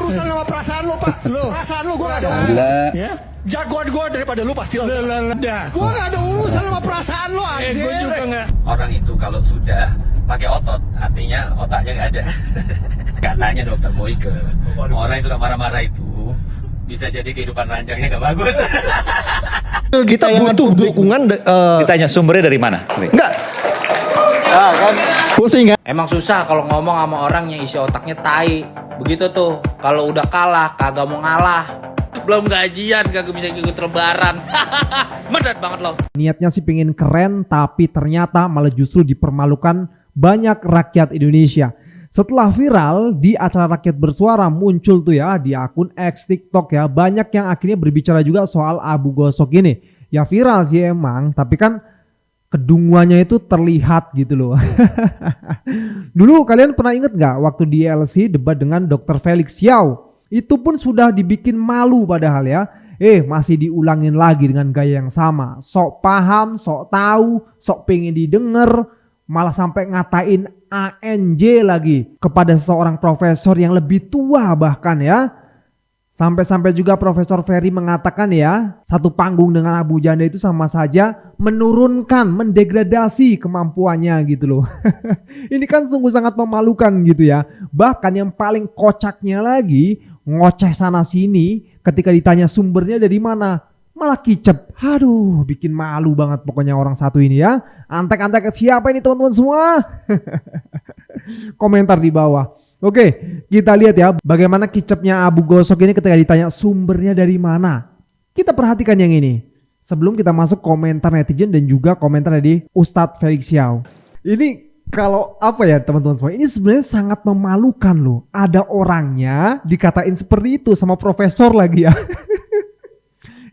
urusan sama perasaan lu, Pak. Perasaan lu gue gak ada. Ya? Jagoan gue daripada lu pasti. Dah. Gue gak ada urusan sama perasaan lu, anjir. Gue juga nggak. Orang itu kalau sudah pakai otot, artinya otaknya nggak ada. Katanya dokter Boyke, orang yang suka marah-marah itu bisa jadi kehidupan ranjangnya nggak bagus. Kita butuh dukungan. Ditanya sumbernya dari mana? Enggak. Pusing kan? Emang susah kalau ngomong sama orang yang isi otaknya tai. Begitu tuh, kalau udah kalah kagak mau ngalah. Belum gajian kagak bisa ikut lebaran. Medat banget loh. Niatnya sih pengen keren, tapi ternyata malah justru dipermalukan banyak rakyat Indonesia. Setelah viral di acara Rakyat Bersuara muncul tuh ya di akun X TikTok ya, banyak yang akhirnya berbicara juga soal Abu Gosok ini. Ya viral sih emang, tapi kan kedunguannya itu terlihat gitu loh. Dulu kalian pernah inget gak waktu di LC debat dengan Dr. Felix Yao? Itu pun sudah dibikin malu padahal ya. Masih diulangin lagi dengan gaya yang sama. Sok paham, sok tahu, sok pengen didengar, malah sampai ngatain ANJ lagi kepada seseorang profesor yang lebih tua bahkan ya. Sampai-sampai juga Profesor Ferry mengatakan ya, satu panggung dengan Abu Janda itu sama saja menurunkan, mendegradasi kemampuannya gitu loh. Ini kan sungguh sangat memalukan gitu ya. Bahkan yang paling kocaknya lagi, ngoceh sana sini ketika ditanya sumbernya dari mana, malah kicep. Aduh, bikin malu banget pokoknya orang satu ini ya. Antek-antek siapa ini teman-teman semua? Komentar di bawah. Oke, kita lihat ya bagaimana kicepnya Abu Gosok ini ketika ditanya sumbernya dari mana. Kita perhatikan yang ini. Sebelum kita masuk komentar netizen dan juga komentar dari Ustadz Felix Yao. Ini kalau apa ya teman-teman semua, ini sebenarnya sangat memalukan loh. Ada orangnya dikatain seperti itu sama profesor lagi ya.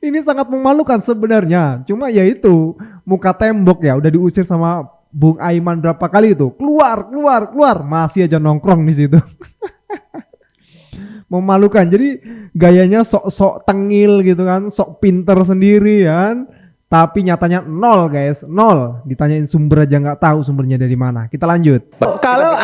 Ini sangat memalukan sebenarnya. Cuma ya itu muka tembok ya, udah diusir sama Bung Aiman berapa kali itu. Keluar. Masih aja nongkrong di situ. Memalukan. Jadi gayanya sok-sok tengil gitu kan, sok pinter sendiri kan. Tapi nyatanya nol guys, nol. Ditanyain sumber aja nggak tahu sumbernya dari mana. Kita lanjut. Kalau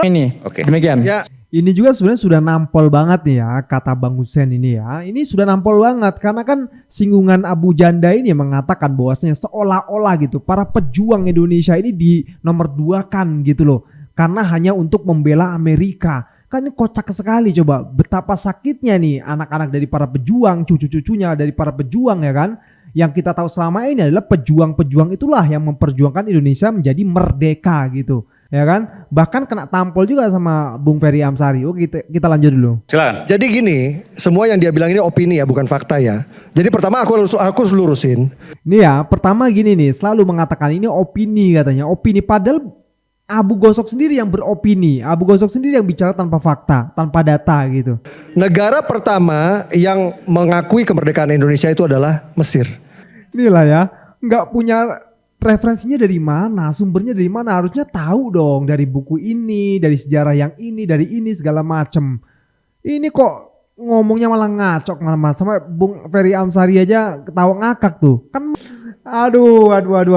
ini. Oke. Demikian. Ya. Ini juga sebenarnya sudah nampol banget nih ya kata Bang Hussein ini ya. Ini sudah nampol banget karena kan singgungan Abu Janda ini mengatakan bahwasanya seolah-olah gitu para pejuang Indonesia ini di nomor 2-kan gitu loh. Karena hanya untuk membela Amerika. Kan ini kocak sekali coba betapa sakitnya nih anak-anak dari para pejuang, cucu-cucunya dari para pejuang ya kan. Yang kita tahu selama ini adalah pejuang-pejuang itulah yang memperjuangkan Indonesia menjadi merdeka gitu. Ya kan, bahkan kena tampol juga sama Bung Ferry Amsari. Oke, kita lanjut dulu. Silakan. Jadi gini, semua yang dia bilang ini opini ya, bukan fakta ya. Jadi pertama aku harus lurusin. Ini ya, pertama gini nih, selalu mengatakan ini opini katanya. Opini padahal Abu Gosok sendiri yang beropini. Abu Gosok sendiri yang bicara tanpa fakta, tanpa data gitu. Negara pertama yang mengakui kemerdekaan Indonesia itu adalah Mesir. Inilah ya, nggak punya referensinya dari mana, sumbernya dari mana, harusnya tahu dong dari buku ini, dari sejarah yang ini, dari ini segala macem. Ini kok ngomongnya malah ngacok malah sama Bung Ferry Amsari aja ketawa ngakak tuh. Kan aduh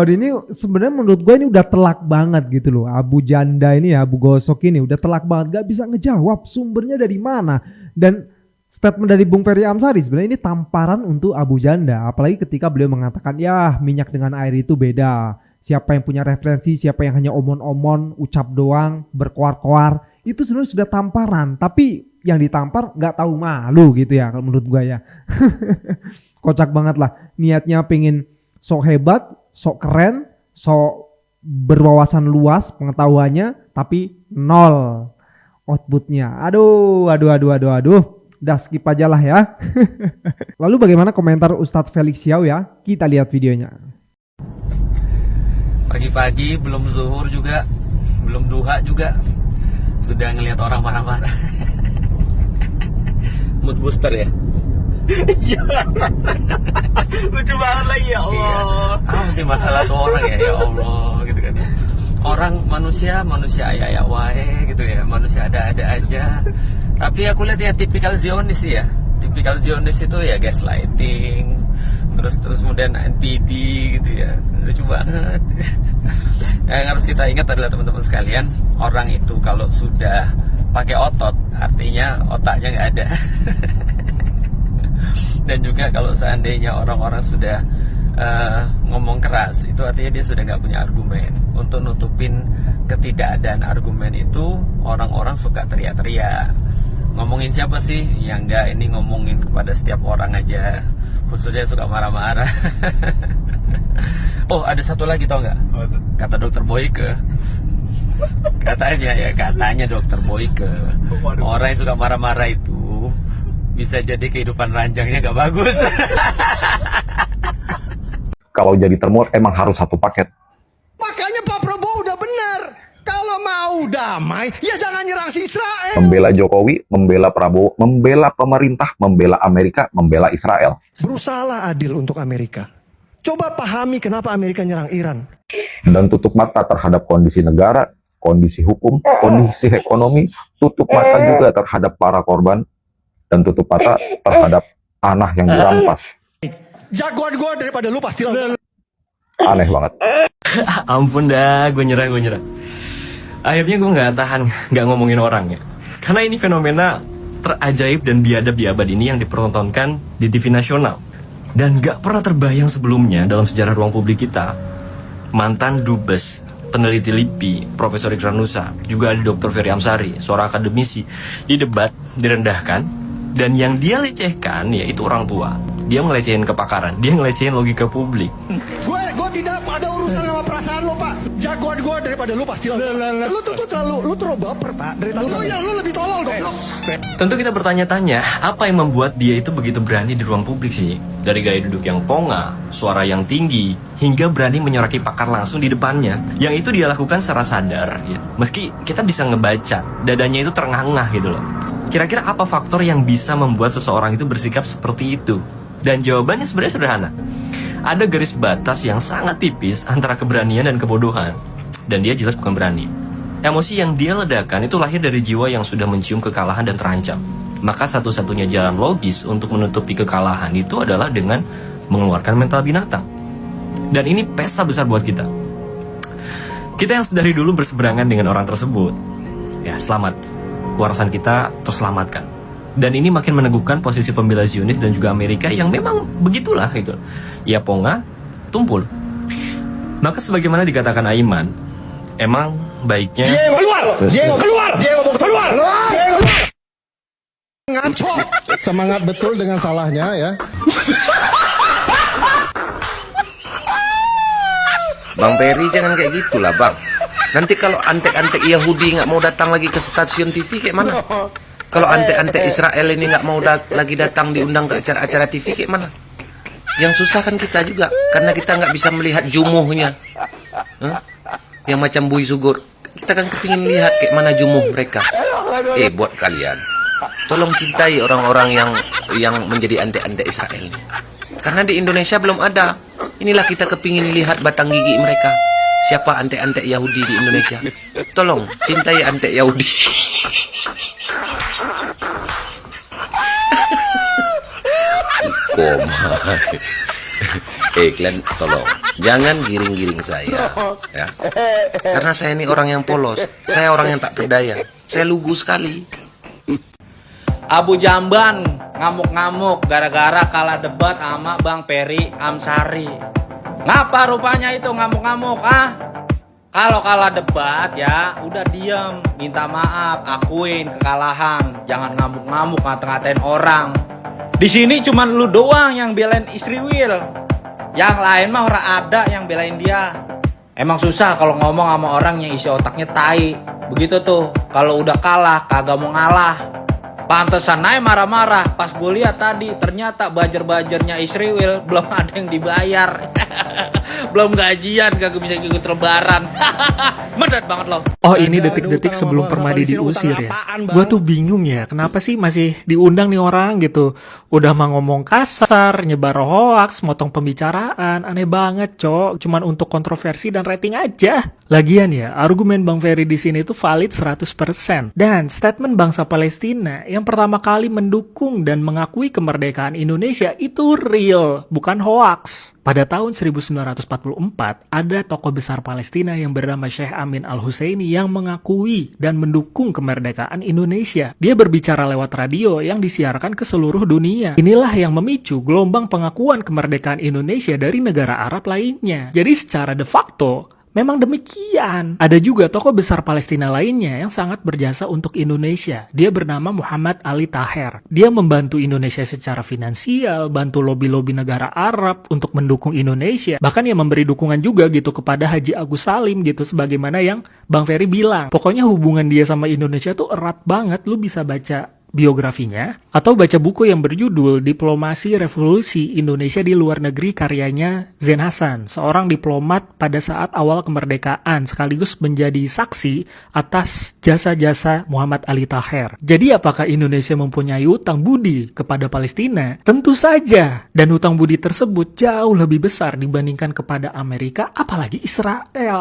ini sebenarnya menurut gue ini udah telak banget gitu loh. Abu Janda ini ya, Abu Gosok ini udah telak banget, gak bisa ngejawab sumbernya dari mana. Dan statement dari Bung Ferry Amsari sebenarnya ini tamparan untuk Abu Janda. Apalagi ketika beliau mengatakan ya minyak dengan air itu beda. Siapa yang punya referensi, siapa yang hanya omon-omon, ucap doang, berkoar-koar. Itu sebenarnya sudah tamparan. Tapi yang ditampar gak tahu malu gitu ya kalau menurut gue ya. Kocak banget lah. Niatnya pengen sok hebat, sok keren, sok berwawasan luas pengetahuannya. Tapi nol outputnya. Aduh. Udah skip aja lah ya. Lalu bagaimana komentar Ustadz Felix Yao ya? Kita lihat videonya. Pagi-pagi belum zuhur juga, belum duha juga, sudah ngelihat orang marah-marah. Mood booster ya? Iya. Lucu banget lagi ya Allah. Apa sih masalah tuh orang ya Allah gitu kan. Orang manusia ayah wae gitu ya, manusia ada aja. Tapi aku lihat ya tipikal Zionis sih ya. Tipikal Zionis itu ya gaslighting, terus kemudian NPD gitu ya. Lucu banget. Yang harus kita ingat adalah teman-teman sekalian, orang itu kalau sudah pakai otot, artinya otaknya nggak ada. Dan juga kalau seandainya orang-orang sudah ngomong keras, itu artinya dia sudah nggak punya argumen. Untuk nutupin ketidakadaan argumen itu, orang-orang suka teriak-teriak. Ngomongin siapa sih? Ya enggak, ini ngomongin kepada setiap orang aja. Khususnya suka marah-marah. Oh, ada satu lagi, tau nggak? Kata dokter Boyke. Katanya dokter Boyke, orang yang suka marah-marah itu bisa jadi kehidupan ranjangnya gak bagus. Kalau jadi termuat emang harus satu paket. Makanya Pak Prabowo udah benar. Kalau mau damai, ya jangan nyerang si Israel. Membela Jokowi, membela Prabowo, membela pemerintah, membela Amerika, membela Israel. Berusahalah adil untuk Amerika. Coba pahami kenapa Amerika nyerang Iran. Dan tutup mata terhadap kondisi negara, kondisi hukum, kondisi ekonomi. Tutup mata juga terhadap para korban. Dan tutup mata terhadap tanah yang dirampas. Jagoan gue daripada lu pasti lo. Aneh banget. Ampun dah, gue nyerah. Akhirnya gue nggak tahan, nggak ngomongin orang ya. Karena ini fenomena terajaib dan biadab di abad ini yang dipertontonkan di TV nasional. Dan nggak pernah terbayang sebelumnya dalam sejarah ruang publik kita. Mantan Dubes, peneliti LIPI, Profesor Ikranusa, juga ada Dr. Ferry Amsari, seorang akademisi, di debat direndahkan. Dan yang dia lecehkan yaitu orang tua. Dia ngelecehin kepakaran, dia ngelecehin logika publik. Gue tidak ada urusan sama perasaan lo, Pak. Jagoan gue daripada lu pasti lo. Lu tuh terlalu baper, Pak. Dari lu lebih tolol dong. Tentu kita bertanya-tanya, apa yang membuat dia itu begitu berani di ruang publik sih? Dari gaya duduk yang ponga, suara yang tinggi, hingga berani menyoraki pakar langsung di depannya. Yang itu dia lakukan secara sadar, ya. Meski kita bisa ngebaca, dadanya itu terengah-engah gitu loh. Kira-kira apa faktor yang bisa membuat seseorang itu bersikap seperti itu? Dan jawabannya sebenarnya sederhana. Ada garis batas yang sangat tipis antara keberanian dan kebodohan. Dan dia jelas bukan berani. Emosi yang dia ledakan itu lahir dari jiwa yang sudah mencium kekalahan dan terancam. Maka satu-satunya jalan logis untuk menutupi kekalahan itu adalah dengan mengeluarkan mental binatang. Dan ini pesta besar buat kita. Kita yang sedari dulu berseberangan dengan orang tersebut, ya selamat. Kewarasan kita terselamatkan. Dan ini makin meneguhkan posisi pembela Zionis dan juga Amerika yang memang begitulah gitu. Ya ponga, tumpul. Maka sebagaimana dikatakan Aiman, emang baiknya Keluar. Ngaco. Semangat betul dengan salahnya ya. Bang Peri jangan kayak gitulah bang. Nanti kalau antek-antek Yahudi nggak mau datang lagi ke stasiun TV kayak mana? Kalau antek-antek Israel ini nggak mau lagi datang diundang ke acara-acara TV kayak mana? Yang susah kan kita juga, karena kita nggak bisa melihat jumuhnya, yang macam Bui Sugur. Kita kan kepingin lihat kayak mana jumuh mereka. Buat kalian, tolong cintai orang-orang yang menjadi antek-antek Israel ini. Karena di Indonesia belum ada. Inilah kita kepingin lihat batang gigi mereka. Siapa antek-antek Yahudi di Indonesia? Tolong cintai antek Yahudi. Kalian tolong jangan giring-giring saya ya. Karena saya ini orang yang polos. Saya orang yang tak berdaya. Saya lugu sekali. Abu Jamban ngamuk-ngamuk gara-gara kalah debat sama Bang Ferry Amsari. Ngapa rupanya itu ngamuk-ngamuk, ah? Kalau kalah debat ya udah diem, minta maaf, akuin kekalahan, jangan ngamuk-ngamuk ngata-ngatain orang. Di sini cuman lu doang yang belain istri Will. Yang lain mah orang ada yang belain dia. Emang susah kalau ngomong sama orang yang isi otaknya tai. Begitu tuh, kalau udah kalah kagak mau ngalah. Pantesan naik marah-marah. Pas gue lihat tadi ternyata bajer-bajernya istri Will belum ada yang dibayar. Belum gajian, kagak bisa ikut lebaran. Medet banget loh. Oh ini detik-detik sebelum Permadi diusir ya. Gue tuh bingung ya, kenapa sih masih diundang nih orang gitu. Udah mah ngomong kasar, nyebar hoax, motong pembicaraan. Aneh banget cok, cuman untuk kontroversi dan rating aja. Lagian ya, argumen Bang Ferry di sini tuh valid 100%. Dan statement bangsa Palestina yang yang pertama kali mendukung dan mengakui kemerdekaan Indonesia itu real, bukan hoaks. Pada tahun 1944, ada tokoh besar Palestina yang bernama Syekh Amin Al-Husaini yang mengakui dan mendukung kemerdekaan Indonesia. Dia berbicara lewat radio yang disiarkan ke seluruh dunia. Inilah yang memicu gelombang pengakuan kemerdekaan Indonesia dari negara Arab lainnya. Jadi secara de facto, memang demikian. Ada juga tokoh besar Palestina lainnya yang sangat berjasa untuk Indonesia. Dia bernama Muhammad Ali Taher. Dia membantu Indonesia secara finansial, bantu lobi-lobi negara Arab untuk mendukung Indonesia. Bahkan dia memberi dukungan juga gitu kepada Haji Agus Salim gitu, sebagaimana yang Bang Ferry bilang. Pokoknya hubungan dia sama Indonesia tuh erat banget. Lu bisa baca biografinya atau baca buku yang berjudul Diplomasi Revolusi Indonesia di Luar Negeri karyanya Zain Hasan, seorang diplomat pada saat awal kemerdekaan sekaligus menjadi saksi atas jasa-jasa Muhammad Ali Taher. Jadi apakah Indonesia mempunyai hutang budi kepada Palestina? Tentu saja, dan hutang budi tersebut jauh lebih besar dibandingkan kepada Amerika apalagi Israel.